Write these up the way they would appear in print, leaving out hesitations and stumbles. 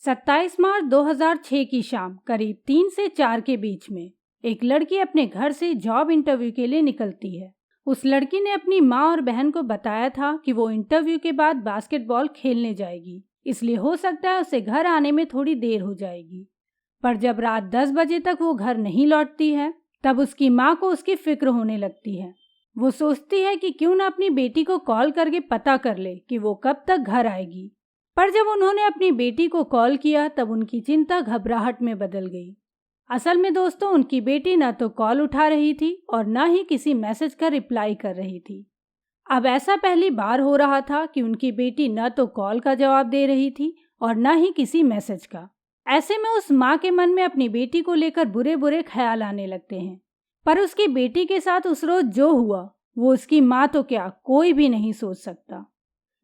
27 मार्च 2006 की शाम करीब 3 से 4 के बीच में एक लड़की अपने घर से जॉब इंटरव्यू के लिए निकलती है। उस लड़की ने अपनी माँ और बहन को बताया था कि वो इंटरव्यू के बाद बास्केटबॉल खेलने जाएगी, इसलिए हो सकता है उसे घर आने में थोड़ी देर हो जाएगी। पर जब रात 10 बजे तक वो घर नहीं लौटती है, तब उसकी माँ को उसकी फिक्र होने लगती है। वो सोचती है कि क्यों ना अपनी बेटी को कॉल करके पता कर ले कि वो कब तक घर आएगी। पर जब उन्होंने अपनी बेटी को कॉल किया तब उनकी चिंता घबराहट में बदल गई। असल में दोस्तों, उनकी बेटी न तो कॉल उठा रही थी और न ही किसी मैसेज का रिप्लाई कर रही थी। अब ऐसा पहली बार हो रहा था कि उनकी बेटी न तो कॉल का जवाब दे रही थी और न ही किसी मैसेज का। ऐसे में उस माँ के मन में अपनी बेटी को लेकर बुरे बुरे ख्याल आने लगते हैं। पर उसकी बेटी के साथ उस रोज जो हुआ वो उसकी माँ तो क्या, कोई भी नहीं सोच सकता।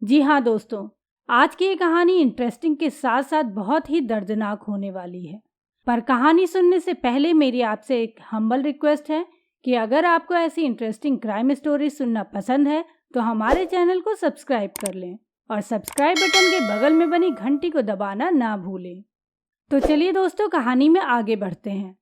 जी हाँ दोस्तों, आज की ये कहानी इंटरेस्टिंग के साथ साथ बहुत ही दर्दनाक होने वाली है। पर कहानी सुनने से पहले मेरी आपसे एक हम्बल रिक्वेस्ट है कि अगर आपको ऐसी इंटरेस्टिंग क्राइम स्टोरी सुनना पसंद है तो हमारे चैनल को सब्सक्राइब कर लें और सब्सक्राइब बटन के बगल में बनी घंटी को दबाना ना भूलें। तो चलिए दोस्तों, कहानी में आगे बढ़ते हैं।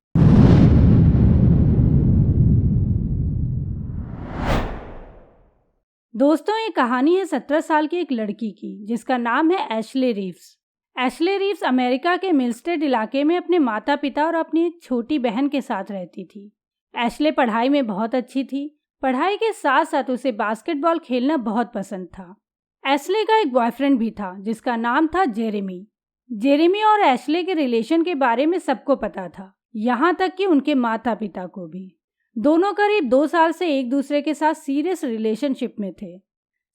दोस्तों, ये कहानी है 17 साल की एक लड़की की जिसका नाम है Ashley Reeves. Ashley Reeves America के मिलस्टेड इलाके में अपने माता पिता और अपनी एक छोटी बहन के साथ रहती थी। एशले पढ़ाई में बहुत अच्छी थी। पढ़ाई के साथ साथ उसे बास्केटबॉल खेलना बहुत पसंद था। एशले का एक बॉयफ्रेंड भी था जिसका नाम था जेरेमी। जेरेमी और एशले के रिलेशन के बारे में सबको पता था, यहाँ तक कि उनके माता पिता को भी। दोनों करीब 2 साल से एक दूसरे के साथ सीरियस रिलेशनशिप में थे।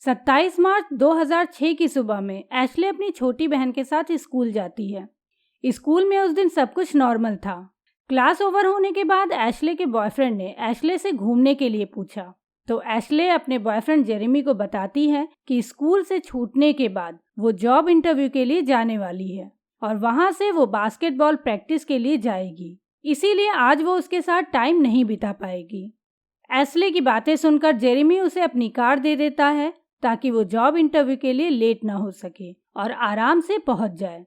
27 मार्च 2006 की सुबह में एशले अपनी छोटी बहन के साथ स्कूल जाती है। स्कूल में उस दिन सब कुछ नॉर्मल था। क्लास ओवर होने के बाद एशले के बॉयफ्रेंड ने एशले से घूमने के लिए पूछा, तो एशले अपने बॉयफ्रेंड जेरेमी को बताती है कि स्कूल से छूटने के बाद वो जॉब इंटरव्यू के लिए जाने वाली है और वहाँ से वो बास्केटबॉल प्रैक्टिस के लिए जाएगी, इसीलिए आज वो उसके साथ टाइम नहीं बिता पाएगी। एशले की बातें सुनकर जेरेमी उसे अपनी कार दे देता है ताकि वो जॉब इंटरव्यू के लिए लेट ना हो सके और आराम से पहुंच जाए।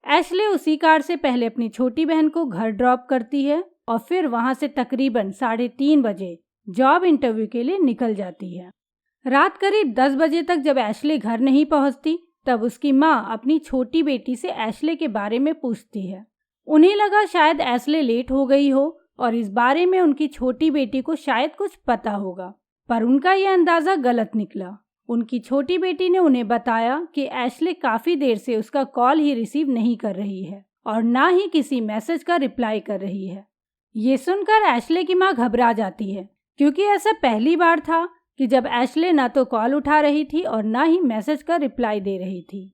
एशले उसी कार से पहले अपनी छोटी बहन को घर ड्रॉप करती है और फिर वहां से तकरीबन 3:30 बजे जॉब इंटरव्यू के लिए निकल जाती है। रात करीब 10 बजे तक जब एशले घर नहीं पहुंचती तब उसकी माँ अपनी छोटी बेटी से एशले के बारे में पूछती है। उन्हें लगा शायद एशले लेट हो गई हो और इस बारे में उनकी छोटी बेटी को शायद कुछ पता होगा, पर उनका यह अंदाज़ा गलत निकला। उनकी छोटी बेटी ने उन्हें बताया कि एशले काफ़ी देर से उसका कॉल ही रिसीव नहीं कर रही है और ना ही किसी मैसेज का रिप्लाई कर रही है। ये सुनकर एशले की माँ घबरा जाती है, क्योंकि ऐसा पहली बार था कि जब एशले ना तो कॉल उठा रही थी और ना ही मैसेज का रिप्लाई दे रही थी।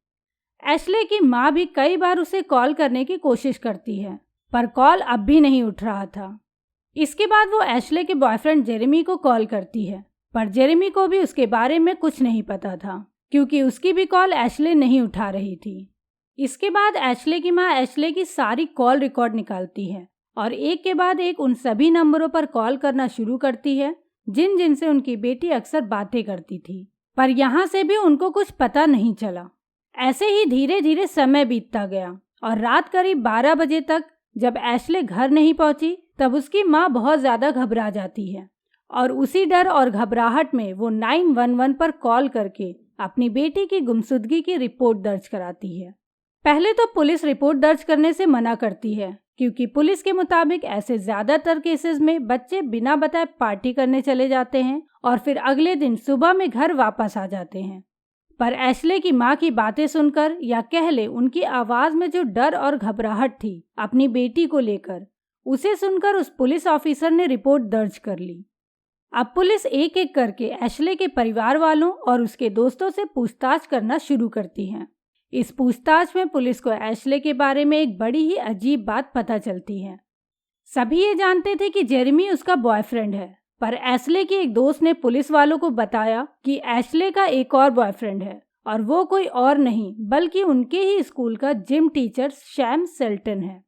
एशले की माँ भी कई बार उसे कॉल करने की कोशिश करती है, पर कॉल अब भी नहीं उठ रहा था। इसके बाद वो एशले के बॉयफ्रेंड जेरेमी को कॉल करती है, पर जेरेमी को भी उसके बारे में कुछ नहीं पता था, क्योंकि उसकी भी कॉल एशले नहीं उठा रही थी। इसके बाद एशले की माँ एशले की सारी कॉल रिकॉर्ड निकालती है और एक के बाद एक उन सभी नंबरों पर कॉल करना शुरू करती है जिन जिन से उनकी बेटी अक्सर बातें करती थी, पर यहाँ से भी उनको कुछ पता नहीं चला। ऐसे ही धीरे धीरे समय बीतता गया और रात करीब 12 बजे तक जब एशले घर नहीं पहुंची तब उसकी माँ बहुत ज़्यादा घबरा जाती है और उसी डर और घबराहट में वो 911 पर कॉल करके अपनी बेटी की गुमशुदगी की रिपोर्ट दर्ज कराती है। पहले तो पुलिस रिपोर्ट दर्ज करने से मना करती है, क्योंकि पुलिस के मुताबिक ऐसे ज़्यादातर केसेस में बच्चे बिना बताए पार्टी करने चले जाते हैं और फिर अगले दिन सुबह में घर वापस आ जाते हैं। पर एशले की माँ की बातें सुनकर, या कह ले उनकी आवाज़ में जो डर और घबराहट थी अपनी बेटी को लेकर, उसे सुनकर उस पुलिस ऑफिसर ने रिपोर्ट दर्ज कर ली। अब पुलिस एक एक करके एशले के परिवार वालों और उसके दोस्तों से पूछताछ करना शुरू करती है। इस पूछताछ में पुलिस को एशले के बारे में एक बड़ी ही अजीब बात पता चलती है। सभी ये जानते थे कि जेरेमी उसका बॉयफ्रेंड है, पर एशले की एक दोस्त ने पुलिस वालों को बताया कि एशले का एक और बॉयफ्रेंड है और वो कोई और नहीं बल्कि उनके ही स्कूल का जिम टीचर सैम शेल्टन है।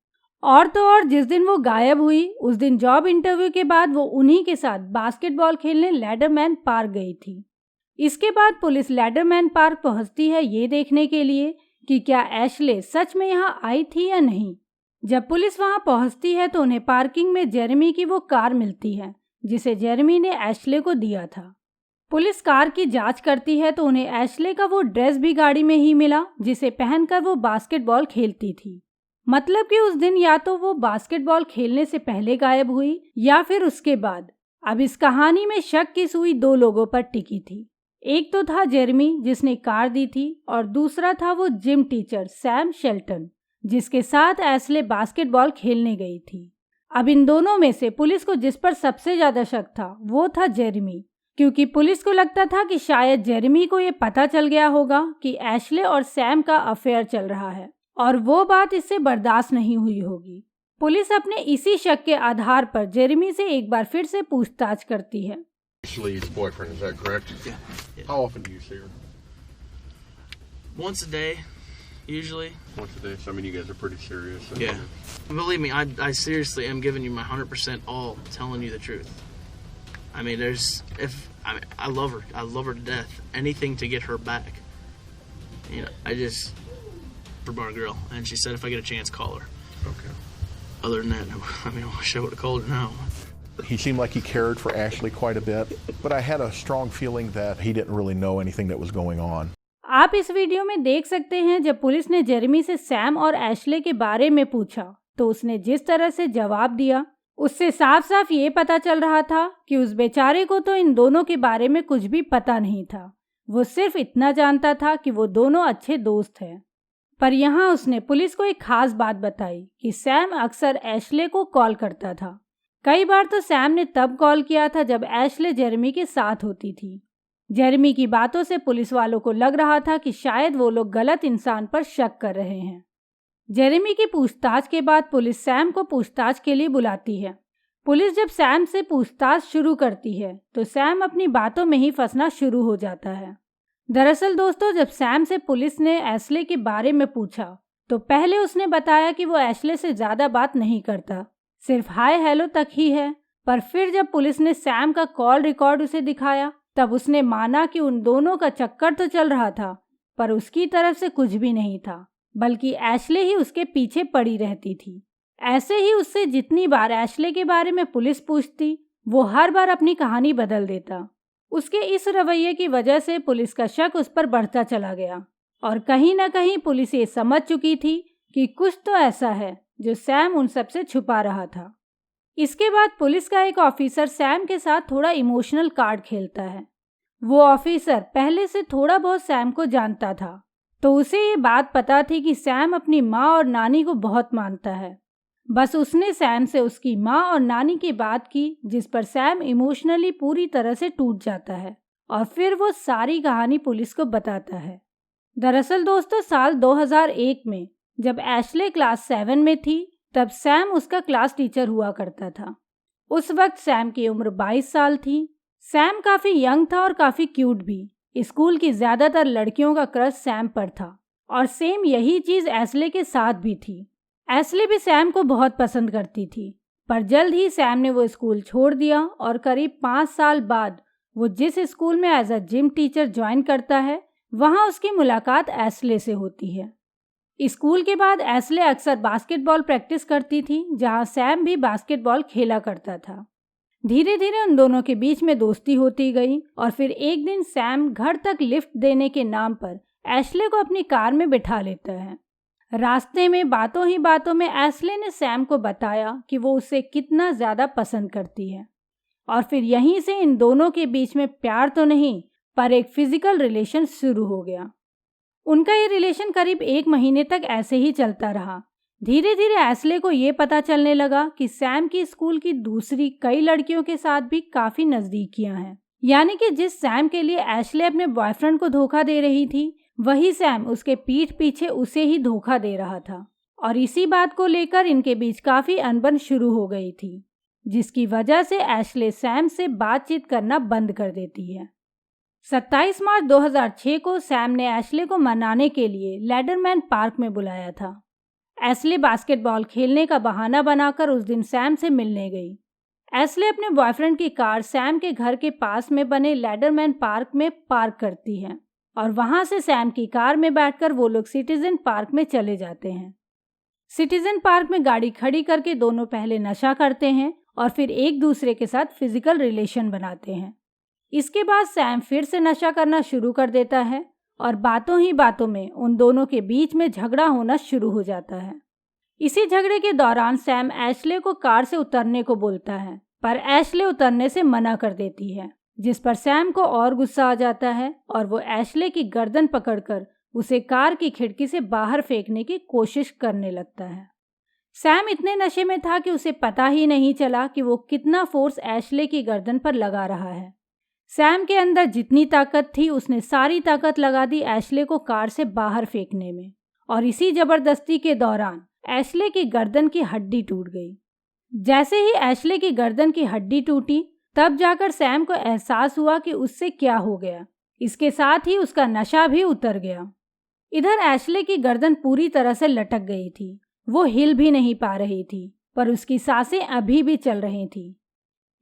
और तो और जिस दिन वो गायब हुई उस दिन जॉब इंटरव्यू के बाद वो उन्हीं के साथ बास्केटबॉल खेलने लैडरमैन पार्क गई थी। इसके बाद पुलिस लैडरमैन पार्क पहुंचती है ये देखने के लिए कि क्या एशले सच में यहाँ आई थी या नहीं। जब पुलिस वहाँ पहुँचती है तो उन्हें पार्किंग में जेरेमी की वो कार मिलती है जिसे जेरेमी ने एशले को दिया था। पुलिस कार की जांच करती है तो उन्हें एशले का वो ड्रेस भी गाड़ी में ही मिला जिसे पहनकर वो बास्केटबॉल खेलती थी। मतलब कि उस दिन या तो वो बास्केटबॉल खेलने से पहले गायब हुई या फिर उसके बाद। अब इस कहानी में शक की सुई दो लोगों पर टिकी थी। एक तो था जेरेमी जिसने कार दी थी और दूसरा था वो जिम टीचर सैम शेल्टन जिसके साथ एशले बास्केटबॉल खेलने गई थी। अब इन दोनों में से पुलिस को जिस पर सबसे ज्यादा शक था वो था जेरेमी, क्योंकि पुलिस को लगता था कि शायद जेरेमी को ये पता चल गया होगा कि एशले और सैम का अफेयर चल रहा है और वो बात इससे बर्दाश्त नहीं हुई होगी। पुलिस अपने इसी शक के आधार पर जेरेमी से एक बार फिर से पूछताछ करती है। Ashley's boyfriend, is that correct? Yeah. How often do you see her? Once a day, usually. Once a day. So I mean, you guys are pretty serious. Yeah. Believe me, I seriously am giving you my 100% all, telling you the truth. I mean, I love her. I love her to death. Anything to get her back. You know, for our girl, and she said if I get a chance, call her. Okay. Other than that, I mean, I wish I would have called her now. He seemed like he cared for Ashley quite a bit, but I had a strong feeling that he didn't really know anything that was going on. आप इस video में देख सकते हैं जब police ने Jeremy से Sam और एशले के बारे में पूछा तो उसने जिस तरह से जवाब दिया उससे साफ साफ ये पता चल रहा था कि उस बेचारे को तो इन दोनों के बारे में कुछ भी पता नहीं था। वो सिर्फ इतना जानता था कि वो दोनों अच्छे दोस्त हैं। पर यहाँ उसने पुलिस को एक खास बात बताई कि सैम अक्सर एशले को कॉल करता था। कई बार तो सैम ने तब कॉल किया था जब एशले जेरेमी के साथ होती थी। जेरेमी की बातों से पुलिस वालों को लग रहा था कि शायद वो लोग गलत इंसान पर शक कर रहे हैं। जेरेमी की पूछताछ के बाद पुलिस सैम को पूछताछ के लिए बुलाती है। पुलिस जब सैम से पूछताछ शुरू करती है तो सैम अपनी बातों में ही फंसना शुरू हो जाता है। दरअसल दोस्तों, जब सैम से पुलिस ने एशले के बारे में पूछा तो पहले उसने बताया कि वो एशले से ज़्यादा बात नहीं करता, सिर्फ हाय हेलो तक ही है। पर फिर जब पुलिस ने सैम का कॉल रिकॉर्ड उसे दिखाया तब उसने माना कि उन दोनों का चक्कर तो चल रहा था पर उसकी तरफ से कुछ भी नहीं था, बल्कि एशले ही उसके पीछे पड़ी रहती थी। ऐसे ही उससे जितनी बार एशले के बारे में पुलिस पूछती वो हर बार अपनी कहानी बदल देता। उसके इस रवैये की वजह से पुलिस का शक उस पर बढ़ता चला गया और कहीं ना कहीं पुलिस ये समझ चुकी थी कि कुछ तो ऐसा है जो सैम उन सब से छुपा रहा था। इसके बाद पुलिस का एक ऑफिसर सैम के साथ थोड़ा इमोशनल कार्ड खेलता है। वो ऑफिसर पहले से थोड़ा बहुत सैम को जानता था तो उसे ये बात पता थी कि सैम अपनी माँ और नानी को बहुत मानता है। बस उसने सैम से उसकी माँ और नानी की बात की जिस पर सैम इमोशनली पूरी तरह से टूट जाता है और फिर वो सारी कहानी पुलिस को बताता है। दरअसल दोस्तों, साल 2001 में जब एशले क्लास 7 में थी तब सैम उसका क्लास टीचर हुआ करता था। उस वक्त सैम की उम्र 22 साल थी। सैम काफ़ी यंग था और काफ़ी क्यूट भी। स्कूल की ज़्यादातर लड़कियों का क्रश सैम पर था और सेम यही चीज़ एशले के साथ भी थी। एशले भी सैम को बहुत पसंद करती थी, पर जल्द ही सैम ने वो स्कूल छोड़ दिया और करीब 5 साल बाद वो जिस स्कूल में as a gym teacher join करता है वहाँ उसकी मुलाकात एशले से होती है। स्कूल के बाद एशले अक्सर बास्केटबॉल प्रैक्टिस करती थी जहाँ सैम भी बास्केटबॉल खेला करता था। धीरे धीरे उन दोनों के बीच में दोस्ती होती गई और फिर एक दिन सैम घर तक लिफ्ट देने के नाम पर एशले को अपनी कार में बिठा लेता है। रास्ते में बातों ही बातों में एशले ने सैम को बताया कि वो उसे कितना ज़्यादा पसंद करती है और फिर यहीं से इन दोनों के बीच में प्यार तो नहीं पर एक फिजिकल रिलेशन शुरू हो गया। उनका ये रिलेशन करीब 1 महीने तक ऐसे ही चलता रहा। धीरे धीरे एशले को ये पता चलने लगा कि सैम की स्कूल की दूसरी कई लड़कियों के साथ भी काफ़ी नज़दीकियां हैं। यानी कि जिस सैम के लिए एशले अपने बॉयफ्रेंड को धोखा दे रही थी वही सैम उसके पीठ पीछे उसे ही धोखा दे रहा था और इसी बात को लेकर इनके बीच काफ़ी अनबन शुरू हो गई थी, जिसकी वजह से एशले सैम से बातचीत करना बंद कर देती है। 27 मार्च 2006 को सैम ने एशले को मनाने के लिए लेडरमैन पार्क में बुलाया था। एशले बास्केटबॉल खेलने का बहाना बनाकर उस दिन सैम से मिलने गई। एशले अपने बॉयफ्रेंड की कार सैम के घर के पास में बने लेडरमैन पार्क में पार्क करती है और वहां से सैम की कार में बैठकर वो लोग सिटीजन पार्क में चले जाते हैं। सिटीजन पार्क में गाड़ी खड़ी करके दोनों पहले नशा करते हैं और फिर एक दूसरे के साथ फिजिकल रिलेशन बनाते हैं। इसके बाद सैम फिर से नशा करना शुरू कर देता है और बातों ही बातों में उन दोनों के बीच में झगड़ा होना शुरू हो जाता है। इसी झगड़े के दौरान सैम एशले को कार से उतरने को बोलता है, पर एशले उतरने से मना कर देती है, जिस पर सैम को और गुस्सा आ जाता है और वो एशले की गर्दन पकड़कर उसे कार की खिड़की से बाहर फेंकने की कोशिश करने लगता है। सैम इतने नशे में था कि उसे पता ही नहीं चला कि वो कितना फोर्स एशले की गर्दन पर लगा रहा है। सैम के अंदर जितनी ताकत थी उसने सारी ताकत लगा दी एशले को कार से बाहर फेंकने में, और इसी जबरदस्ती के दौरान एशले की गर्दन की हड्डी टूट गई। जैसे ही एशले की गर्दन की हड्डी टूटी तब जाकर सैम को एहसास हुआ कि उससे क्या हो गया। इसके साथ ही उसका नशा भी उतर गया। इधर एशले की गर्दन पूरी तरह से लटक गई थी, वो हिल भी नहीं पा रही थी, पर उसकी सांसें अभी भी चल रही थी।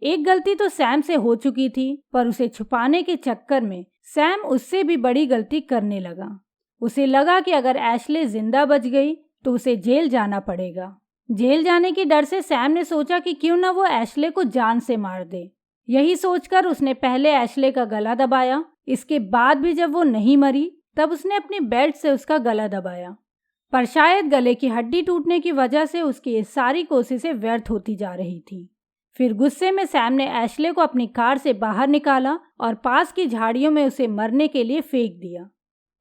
एक गलती तो सैम से हो चुकी थी, पर उसे छुपाने के चक्कर में सैम उससे भी बड़ी गलती करने लगा। उसे लगा कि अगर एशले जिंदा बच गई तो उसे जेल जाना पड़ेगा। जेल जाने की डर से सैम ने सोचा कि क्यों ना वो एशले को जान से मार दे। यही सोचकर उसने पहले एशले का गला दबाया। इसके बाद भी जब वो नहीं मरी तब उसने अपनी बेल्ट से उसका गला दबाया, पर शायद गले की हड्डी टूटने की वजह से उसकी ये सारी कोशिशें व्यर्थ होती जा रही थी। फिर गुस्से में सैम ने एशले को अपनी कार से बाहर निकाला और पास की झाड़ियों में उसे मरने के लिए फेंक दिया।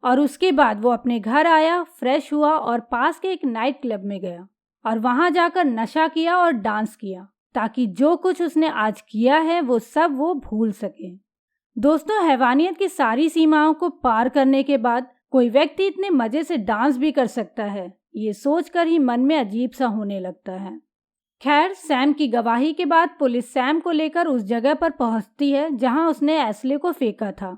और उसके बाद वो अपने घर आया, फ्रेश हुआ और पास के एक नाइट क्लब में गया और वहां जाकर नशा किया और डांस किया, ताकि जो कुछ उसने आज किया है वो सब वो भूल सके। दोस्तों, हैवानियत की सारी सीमाओं को पार करने के बाद कोई व्यक्ति इतने मजे से डांस भी कर सकता है, ये सोचकर ही मन में अजीब सा होने लगता है। खैर, सैम की गवाही के बाद पुलिस सैम को लेकर उस जगह पर पहुंचती है जहां उसने एशले को फेंका था।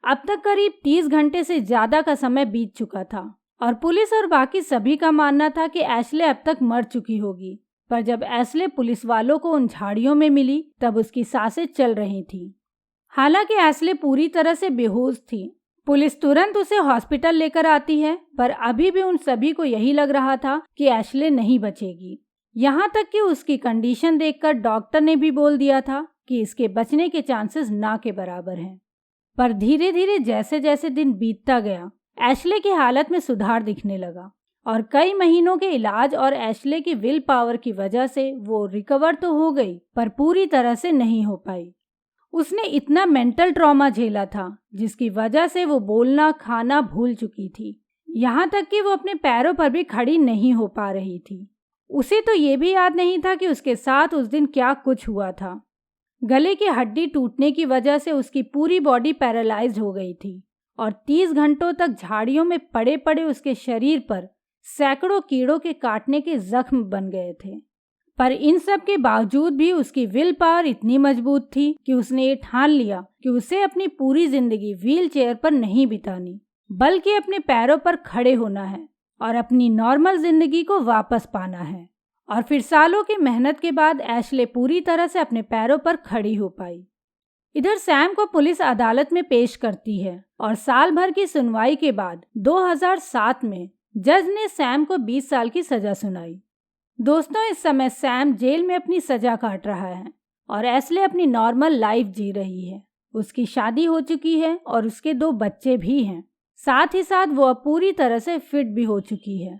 अब तक करीब 30 घंटे से ज्यादा का समय बीत चुका था और पुलिस और बाकी सभी का मानना था कि एशले अब तक मर चुकी होगी। पर जब एशले पुलिस वालों को उन झाड़ियों में मिली तब उसकी सांसें चल रही थी। हालांकि एशले पूरी तरह से बेहोश थी। पुलिस तुरंत उसे हॉस्पिटल लेकर आती है, पर अभी भी उन सभी को यही लग रहा था कि एशले नहीं बचेगी। यहाँ तक कि उसकी कंडीशन देखकर डॉक्टर ने भी बोल दिया था कि इसके बचने के चांसेस ना के बराबर हैं। पर धीरे धीरे जैसे जैसे दिन बीतता गया एशले की हालत में सुधार दिखने लगा और कई महीनों के इलाज और एशले की विल पावर की वजह से वो रिकवर तो हो गई, पर पूरी तरह से नहीं हो पाई। उसने इतना मेंटल ट्रॉमा झेला था जिसकी वजह से वो बोलना खाना भूल चुकी थी। यहाँ तक कि वो अपने पैरों पर भी खड़ी नहीं हो पा रही थी। उसे तो ये भी याद नहीं था कि उसके साथ उस दिन क्या कुछ हुआ था। गले की हड्डी टूटने की वजह से उसकी पूरी बॉडी पैरालाइज्ड हो गई थी और 30 घंटों तक झाड़ियों में पड़े पड़े उसके शरीर पर सैकड़ों कीड़ों के काटने के जख्म बन गए थे। पर इन सब के बावजूद भी उसकी विल पावर इतनी मजबूत थी कि उसने ये ठान लिया कि उसे अपनी पूरी जिंदगी व्हील चेयर पर नहीं बितानी, बल्कि अपने पैरों पर खड़े होना है और अपनी नॉर्मल जिंदगी को वापस पाना है। और फिर सालों की मेहनत के बाद एशले पूरी तरह से अपने पैरों पर खड़ी हो पाई। इधर सैम को पुलिस अदालत में पेश करती है और साल भर की सुनवाई के बाद 2007 में जज ने सैम को 20 साल की सजा सुनाई। दोस्तों, इस समय सैम जेल में अपनी सजा काट रहा है और एशले अपनी नॉर्मल लाइफ जी रही है। उसकी शादी हो चुकी है और उसके 2 बच्चे भी हैं। साथ ही साथ वो अब पूरी तरह से फिट भी हो चुकी है।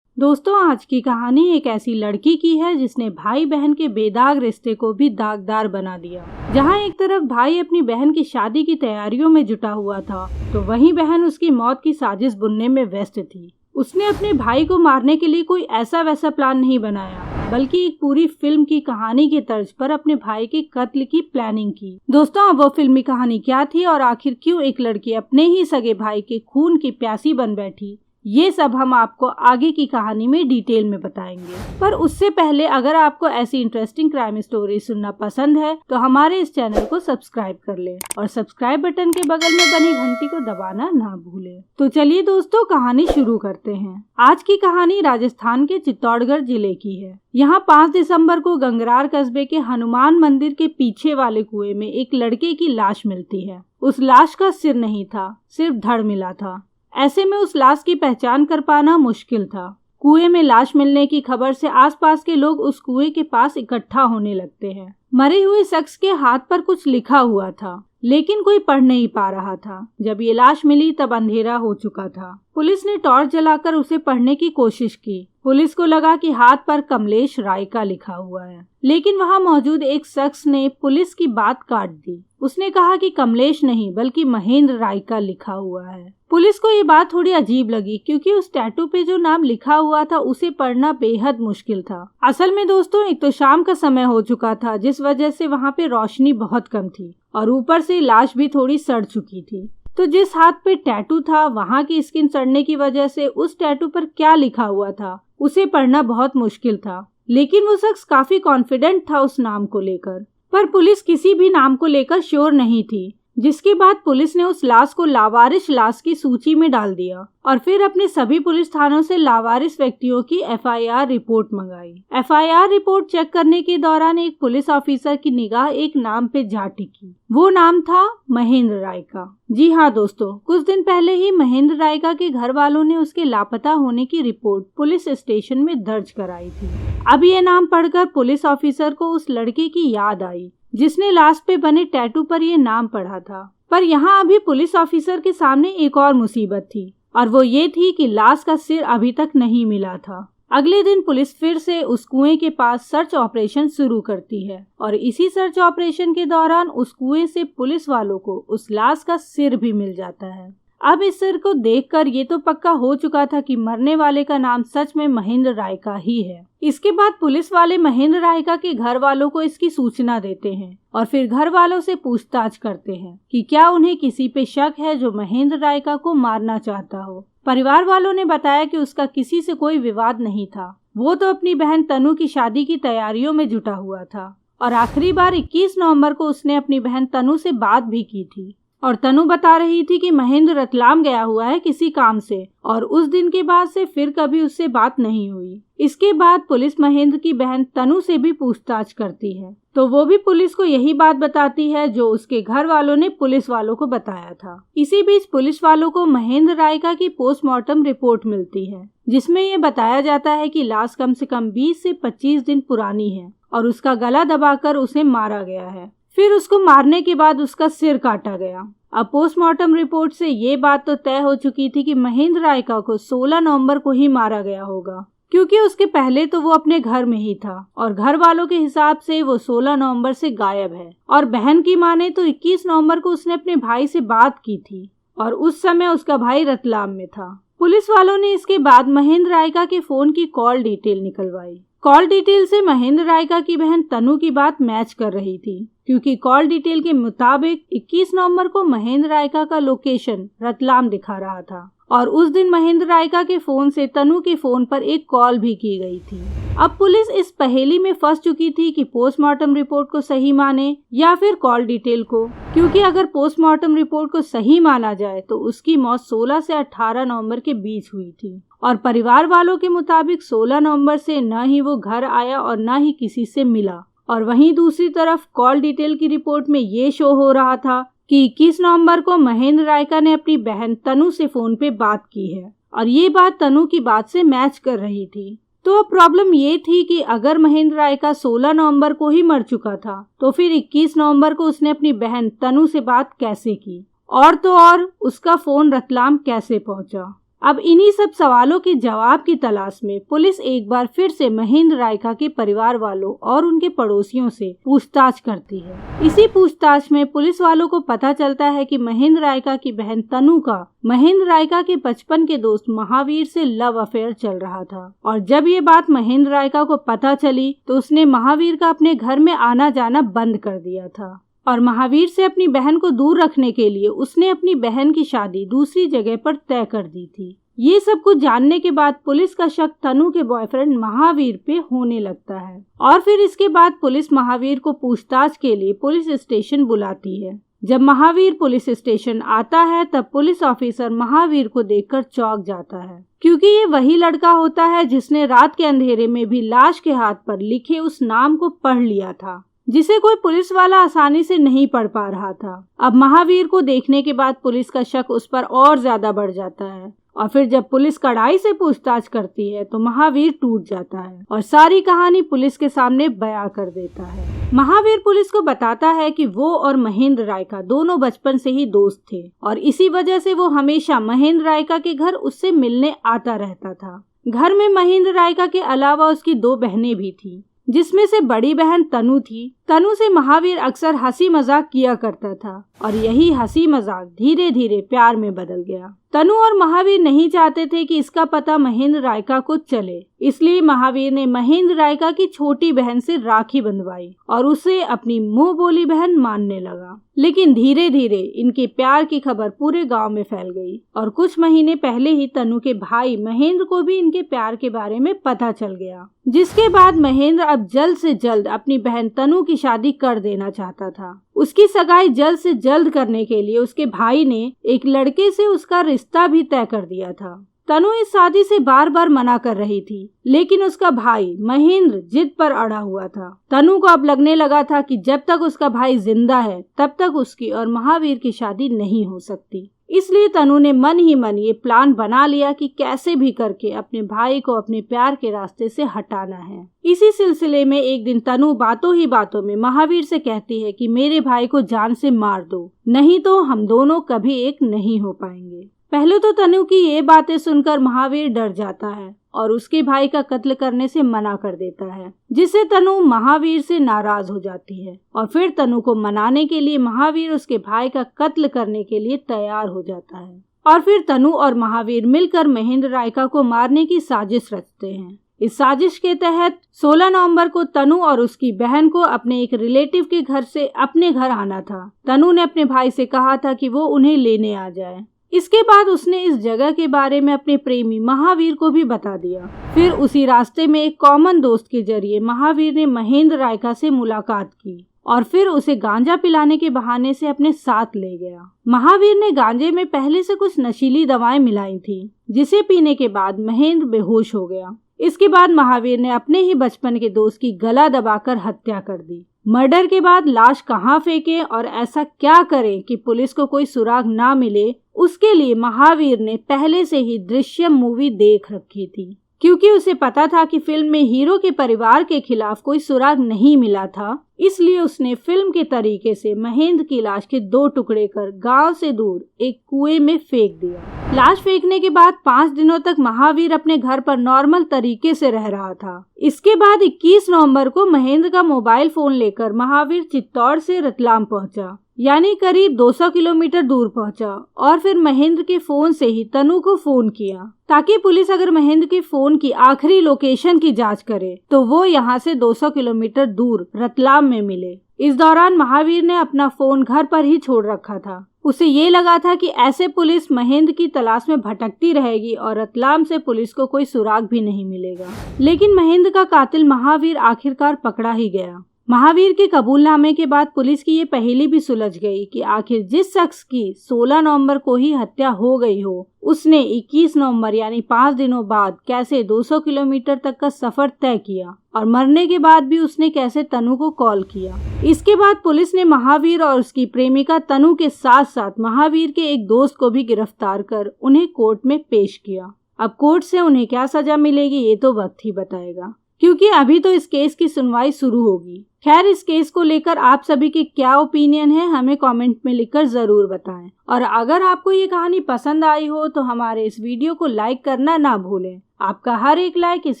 दोस्तों, आज की कहानी एक ऐसी लड़की की है जिसने भाई बहन के बेदाग रिश्ते को भी दागदार बना दिया। जहां एक तरफ भाई अपनी बहन की शादी की तैयारियों में जुटा हुआ था, तो वहीं बहन उसकी मौत की साजिश बुनने में व्यस्त थी। उसने अपने भाई को मारने के लिए कोई ऐसा वैसा प्लान नहीं बनाया, बल्कि एक पूरी फिल्म की कहानी के तर्ज पर अपने भाई के कत्ल की प्लानिंग की। दोस्तों, अब वो फिल्मी कहानी क्या थी और आखिर क्यों एक लड़की अपने ही सगे भाई के खून की प्यासी बन बैठी, ये सब हम आपको आगे की कहानी में डिटेल में बताएंगे। पर उससे पहले अगर आपको ऐसी इंटरेस्टिंग क्राइम स्टोरी सुनना पसंद है तो हमारे इस चैनल को सब्सक्राइब कर ले और सब्सक्राइब बटन के बगल में बनी घंटी को दबाना ना भूले। तो चलिए दोस्तों, कहानी शुरू करते हैं। आज की कहानी राजस्थान के चित्तौड़गढ़ जिले की है। यहाँ 5 दिसंबर को गंगरार कस्बे के हनुमान मंदिर के पीछे वाले कुएं में एक लड़के की लाश मिलती है। उस लाश का सिर नहीं था, सिर्फ धड़ मिला था। ऐसे में उस लाश की पहचान कर पाना मुश्किल था। कुएं में लाश मिलने की खबर से आसपास के लोग उस कुएं के पास इकट्ठा होने लगते हैं। मरे हुए शख्स के हाथ पर कुछ लिखा हुआ था, लेकिन कोई पढ़ नहीं पा रहा था। जब ये लाश मिली तब अंधेरा हो चुका था। पुलिस ने टॉर्च जलाकर उसे पढ़ने की कोशिश की। पुलिस को लगा कि हाथ पर कमलेश रायका लिखा हुआ है, लेकिन वहां मौजूद एक शख्स ने पुलिस की बात काट दी। उसने कहा कि कमलेश नहीं बल्कि महेंद्र रायका लिखा हुआ है। पुलिस को ये बात थोड़ी अजीब लगी, क्योंकि उस टैटू पे जो नाम लिखा हुआ था उसे पढ़ना बेहद मुश्किल था। असल में दोस्तों, एक तो शाम का समय हो चुका था, जिस वजह से वहाँ पे रोशनी बहुत कम थी और ऊपर से लाश भी थोड़ी सड़ चुकी थी। तो जिस हाथ पे टैटू था वहाँ की स्किन सड़ने की वजह से उस टैटू पर क्या लिखा हुआ था उसे पढ़ना बहुत मुश्किल था। लेकिन वो शख्स काफी कॉन्फिडेंट था उस नाम को लेकर। पर पुलिस किसी भी नाम को लेकर श्योर नहीं थी, जिसके बाद पुलिस ने उस लाश को लावारिस लाश की सूची में डाल दिया और फिर अपने सभी पुलिस थानों से लावारिस व्यक्तियों की FIR रिपोर्ट मंगाई। FIR रिपोर्ट चेक करने के दौरान एक पुलिस ऑफिसर की निगाह एक नाम पे जा टिकी। वो नाम था महेंद्र रायका। जी हाँ दोस्तों, कुछ दिन पहले ही महेंद्र रायका के घर वालों ने उसके लापता होने की रिपोर्ट पुलिस स्टेशन में दर्ज कराई थी। अब ये नाम पढ़कर पुलिस ऑफिसर को उस लड़के की याद आई जिसने लाश पे बने टैटू पर ये नाम पढ़ा था। पर यहाँ अभी पुलिस ऑफिसर के सामने एक और मुसीबत थी, और वो ये थी कि लाश का सिर अभी तक नहीं मिला था। अगले दिन पुलिस फिर से उस कुएं के पास सर्च ऑपरेशन शुरू करती है और इसी सर्च ऑपरेशन के दौरान उस कुएं से पुलिस वालों को उस लाश का सिर भी मिल जाता है। अब इस सिर को देखकर ये तो पक्का हो चुका था कि मरने वाले का नाम सच में महेंद्र रायका ही है। इसके बाद पुलिस वाले महेंद्र रायका के घर वालों को इसकी सूचना देते हैं और फिर घर वालों से पूछताछ करते हैं कि क्या उन्हें किसी पे शक है जो महेंद्र रायका को मारना चाहता हो। परिवार वालों ने बताया कि उसका किसी से कोई विवाद नहीं था। वो तो अपनी बहन तनु की शादी की तैयारियों में जुटा हुआ था और आखिरी बार 21 नवंबर को उसने अपनी बहन तनु से बात भी की थी। और तनु बता रही थी कि महेंद्र रतलाम गया हुआ है किसी काम से और उस दिन के बाद से फिर कभी उससे बात नहीं हुई। इसके बाद पुलिस महेंद्र की बहन तनु से भी पूछताछ करती है, तो वो भी पुलिस को यही बात बताती है जो उसके घर वालों ने पुलिस वालों को बताया था। इसी बीच पुलिस वालों को महेंद्र रायका की पोस्टमार्टम रिपोर्ट मिलती है, जिसमें ये बताया जाता है कि लाश कम से कम 20 से 25 दिन पुरानी है और उसका गला दबाकर उसे मारा गया है। फिर उसको मारने के बाद उसका सिर काटा गया। अब पोस्टमार्टम रिपोर्ट से ये बात तो तय हो चुकी थी कि महेंद्र रायका को 16 नवंबर को ही मारा गया होगा, क्योंकि उसके पहले तो वो अपने घर में ही था और घर वालों के हिसाब से वो 16 नवंबर से गायब है। और बहन की माने तो 21 नवंबर को उसने अपने भाई से बात की थी और उस समय उसका भाई रतलाम में था। पुलिस वालों ने इसके बाद महेंद्र रायका के फोन की कॉल डिटेल निकलवाई। कॉल डिटेल से महेंद्र रायका की बहन तनु की बात मैच कर रही थी, क्योंकि कॉल डिटेल के मुताबिक 21 नवंबर को महेंद्र रायका का लोकेशन रतलाम दिखा रहा था और उस दिन महेंद्र रायका के फोन से तनु के फोन पर एक कॉल भी की गई थी। अब पुलिस इस पहेली में फंस चुकी थी कि पोस्टमार्टम रिपोर्ट को सही माने या फिर कॉल डिटेल को, क्योंकि अगर पोस्टमार्टम रिपोर्ट को सही माना जाए तो उसकी मौत 16 से 18 नवंबर के बीच हुई थी और परिवार वालों के मुताबिक 16 नवंबर से न ही वो घर आया और न ही किसी से मिला। और वहीं दूसरी तरफ कॉल डिटेल की रिपोर्ट में ये शो हो रहा था कि 21 नवंबर को महेंद्र रायका ने अपनी बहन तनु से फोन पे बात की है और ये बात तनु की बात से मैच कर रही थी। तो अब प्रॉब्लम ये थी कि अगर महेंद्र रायका 16 नवंबर को ही मर चुका था तो फिर 21 नवंबर को उसने अपनी बहन तनु से बात कैसे की, और तो और उसका फोन रतलाम कैसे पहुंचा। अब इन्हीं सब सवालों के जवाब की तलाश में पुलिस एक बार फिर से महेंद्र रायका के परिवार वालों और उनके पड़ोसियों से पूछताछ करती है। इसी पूछताछ में पुलिस वालों को पता चलता है कि महेंद्र रायका की बहन तनु का महेंद्र रायका के बचपन के दोस्त महावीर से लव अफेयर चल रहा था और जब ये बात महेंद्र रायका को पता चली तो उसने महावीर का अपने घर में आना जाना बंद कर दिया था और महावीर से अपनी बहन को दूर रखने के लिए उसने अपनी बहन की शादी दूसरी जगह पर तय कर दी थी। ये सब कुछ जानने के बाद पुलिस का शक तनु के बॉयफ्रेंड महावीर पे होने लगता है और फिर इसके बाद पुलिस महावीर को पूछताछ के लिए पुलिस स्टेशन बुलाती है। जब महावीर पुलिस स्टेशन आता है तब पुलिस ऑफिसर महावीर को देखकर चौंक जाता है, क्योंकि ये वही लड़का होता है जिसने रात के अंधेरे में भी लाश के हाथ पर लिखे उस नाम को पढ़ लिया था, जिसे कोई पुलिस वाला आसानी से नहीं पढ़ पा रहा था। अब महावीर को देखने के बाद पुलिस का शक उस पर और ज्यादा बढ़ जाता है और फिर जब पुलिस कड़ाई से पूछताछ करती है तो महावीर टूट जाता है और सारी कहानी पुलिस के सामने बयां कर देता है। महावीर पुलिस को बताता है कि वो और महेंद्र रायका दोनों बचपन से ही दोस्त थे और इसी वजह से वो हमेशा महेंद्र रायका के घर उससे मिलने आता रहता था। घर में महेंद्र रायका के अलावा उसकी 2 बहनें भी थी, जिसमें से बड़ी बहन तनु थी। तनु से महावीर अक्सर हंसी मजाक किया करता था और यही हंसी मजाक धीरे धीरे प्यार में बदल गया। तनु और महावीर नहीं चाहते थे कि इसका पता महेंद्र रायका को चले, इसलिए महावीर ने महेंद्र रायका की छोटी बहन से राखी बंधवाई और उसे अपनी मुंह बोली बहन मानने लगा। लेकिन धीरे धीरे इनके प्यार की खबर पूरे गांव में फैल गई और कुछ महीने पहले ही तनु के भाई महेंद्र को भी इनके प्यार के बारे में पता चल गया, जिसके बाद महेंद्र अब जल्द से जल्द अपनी बहन तनु की शादी कर देना चाहता था। उसकी सगाई जल्द से जल्द करने के लिए उसके भाई ने एक लड़के से उसका रिश्ता भी तय कर दिया था। तनु इस शादी से बार बार मना कर रही थी, लेकिन उसका भाई महेंद्र जिद पर अड़ा हुआ था। तनु को अब लगने लगा था कि जब तक उसका भाई जिंदा है तब तक उसकी और महावीर की शादी नहीं हो सकती। इसलिए तनु ने मन ही मन ये प्लान बना लिया कि कैसे भी करके अपने भाई को अपने प्यार के रास्ते से हटाना है। इसी सिलसिले में एक दिन तनु बातों ही बातों में महावीर से कहती है कि मेरे भाई को जान से मार दो, नहीं तो हम दोनों कभी एक नहीं हो पाएंगे। पहले तो तनु की ये बातें सुनकर महावीर डर जाता है और उसके भाई का कत्ल करने से मना कर देता है, जिससे तनु महावीर से नाराज हो जाती है और फिर तनु को मनाने के लिए महावीर उसके भाई का कत्ल करने के लिए तैयार हो जाता है और फिर तनु और महावीर मिलकर महेंद्र रायका को मारने की साजिश रचते हैं। इस साजिश के तहत 16 नवंबर को तनु और उसकी बहन को अपने एक रिलेटिव के घर से अपने घर आना था। तनु ने अपने भाई से कहा था कि वो उन्हें लेने आ जाए। इसके बाद उसने इस जगह के बारे में अपने प्रेमी महावीर को भी बता दिया। फिर उसी रास्ते में एक कॉमन दोस्त के जरिए महावीर ने महेंद्र रायका से मुलाकात की और फिर उसे गांजा पिलाने के बहाने से अपने साथ ले गया। महावीर ने गांजे में पहले से कुछ नशीली दवाएं मिलाई थी, जिसे पीने के बाद महेंद्र बेहोश हो गया। इसके बाद महावीर ने अपने ही बचपन के दोस्त की गला दबाकर हत्या कर दी। मर्डर के बाद लाश कहाँ फेंके और ऐसा क्या करें कि पुलिस को कोई सुराग ना मिले, उसके लिए महावीर ने पहले से ही दृश्यम मूवी देख रखी थी। क्योंकि उसे पता था कि फिल्म में हीरो के परिवार के खिलाफ कोई सुराग नहीं मिला था, इसलिए उसने फिल्म के तरीके से महेंद्र की लाश के 2 टुकड़े कर गांव से दूर एक कुएं में फेंक दिया। लाश फेंकने के बाद 5 दिनों तक महावीर अपने घर पर नॉर्मल तरीके से रह रहा था। इसके बाद 21 नवंबर को महेंद्र का मोबाइल फोन लेकर महावीर चित्तौड़ से रतलाम पहुंचा, यानी करीब 200 किलोमीटर दूर पहुंचा और फिर महेंद्र के फोन से ही तनु को फोन किया, ताकि पुलिस अगर महेंद्र के फोन की आखिरी लोकेशन की जांच करे तो वो यहाँ से 200 किलोमीटर दूर रतलाम में मिले। इस दौरान महावीर ने अपना फोन घर पर ही छोड़ रखा था। उसे ये लगा था कि ऐसे पुलिस महेंद्र की तलाश में भटकती रहेगी और रतलाम से पुलिस को कोई सुराग भी नहीं मिलेगा। लेकिन महेंद्र का कातिल महावीर आखिरकार पकड़ा ही गया। महावीर के कबूलनामे के बाद पुलिस की ये पहेली भी सुलझ गई कि आखिर जिस शख्स की 16 नवंबर को ही हत्या हो गई हो, उसने 21 नवंबर यानी 5 दिनों बाद कैसे 200 किलोमीटर तक का सफर तय किया और मरने के बाद भी उसने कैसे तनु को कॉल किया। इसके बाद पुलिस ने महावीर और उसकी प्रेमिका तनु के साथ साथ महावीर के एक दोस्त को भी गिरफ्तार कर उन्हें कोर्ट में पेश किया। अब कोर्ट से उन्हें क्या सजा मिलेगी ये तो वक्त ही बताएगा, क्योंकि अभी तो इस केस की सुनवाई शुरू होगी। खैर, इस केस को लेकर आप सभी के क्या ओपिनियन है हमें कमेंट में लिखकर जरूर बताएं। और अगर आपको ये कहानी पसंद आई हो तो हमारे इस वीडियो को लाइक करना ना भूलें। आपका हर एक लाइक इस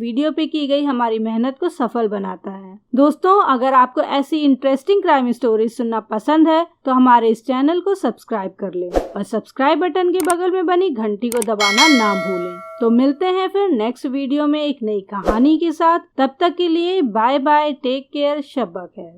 वीडियो पे की गई हमारी मेहनत को सफल बनाता है। दोस्तों, अगर आपको ऐसी इंटरेस्टिंग क्राइम स्टोरीज सुनना पसंद है तो हमारे इस चैनल को सब्सक्राइब कर लें और सब्सक्राइब बटन के बगल में बनी घंटी को दबाना ना भूलें। तो मिलते हैं फिर नेक्स्ट वीडियो में एक नई कहानी के साथ। तब तक के लिए बाय बाय, टेक केयर, शब्बा खैर।